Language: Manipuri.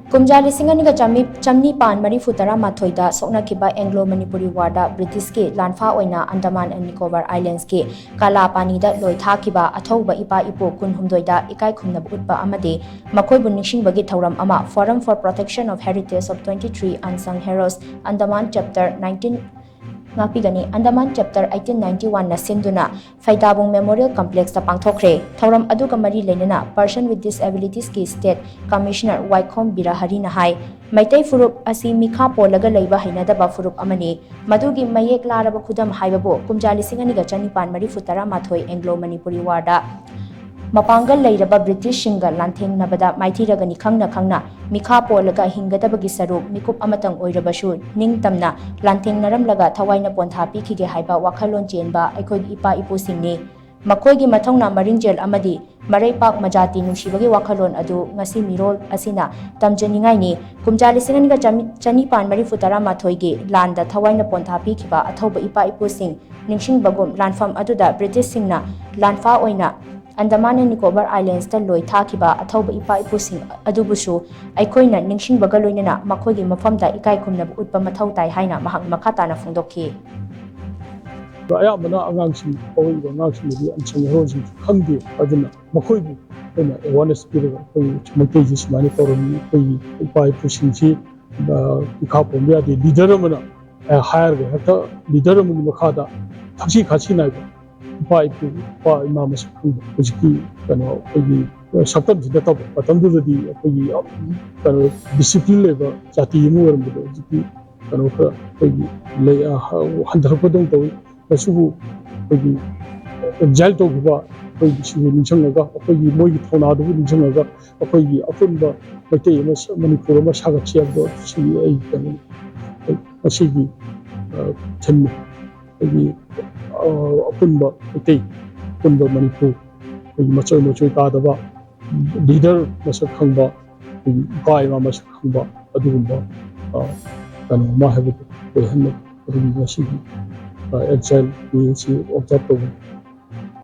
KUMJA Lisingani Chamni Pan Marifu Taramathoida Soknakhiba Anglo Manipuri Warda British Ki LANPHA OINA Andaman and Nicobar Islands Ki Kala Pani da Loi THAKHIBA Athouba Ipa Ipu Kunhumdoida Ikai Khumnaba Utpa Amadi Makhoibu Ningshingba gi Thouram ama Forum for Protection of Heritage of 23 Unsung Heroes Andaman Chapter 19 Ngapigani Andaman Chapter 1891 na SINDUNA PHEIDABUNG Memorial Complex ta Pangthokhre Thouram aduga mari lenana Person with Disabilities ki State Commissioner Waikhom Birahari na hai Maitai Furup asi mikha polaga leiba hainadaba furup amani madugi mayek laraba khudam haibabu KUMJA Lisingani ga Chanipan Marifu Taramathoi Anglo Manipuri Warda Mapangal Lairaba British Shinga Lantheng Nabada Maitiragani Khangna Mikha Polaga Hingadabagi Sarup Mikup Amatang Oirabashu Ning Tamna Lantheng Naramlaga Thawaina Ponthapi Kige Haiba Wakhalon Chenba Ikai Ipa Ipu Singni Makhoigi Mathongna Maringjel Amadi Marai Pak Majati Nushibagi Wakhalon Adu Ngasi Mirol Asina Tamjaningai ni KUMJA Lisingani ga Chanipan Marifu Taramathoigi Landa Thawaina Ponthapi Kiba Athouba Ipa Ipu Sing Ningshingbagum Lanfam Aduda British Singna LANPHA OINA Andaman and Nicobar Islands ta Loi THAKHIBA Athouba Ipa Ipu Sing adubusu Aikoina Ningshingbaga loinana Makhoigi mafamda Ikai Khumnaba Utpa mathau tai haina mahak makhatana phongdokhi ayamana angangsing oiba ngangsing di unsung heroes khangdi aduna Makhoibu ena awareness piraga koi chmate ji smani Thouram koi Ipa Ipu singsi ikha pomya di leader amana hire ga hata leader amani makhada thakshi khachi nai Ipa Ipu pa imam sakhu kujiki kano koi sakam jida tab patamdu di koi kano discipline leba jati mu waram do jiki kano kha koi le handar padong tawi Sugu pergi jail tu juga pergi sugu Ningshingba pergi moi thona du Ningshingba pergi Athouba Ipa Ipu Manipur ma sagat siap do si ai kan masigi thim pergi Athouba Ipa Ipu Manipur pergi macam ta da ba leader masak khangba pergi gai ma masak khangba adugumba kan ma habu ko hanna pergi masigi exile is objective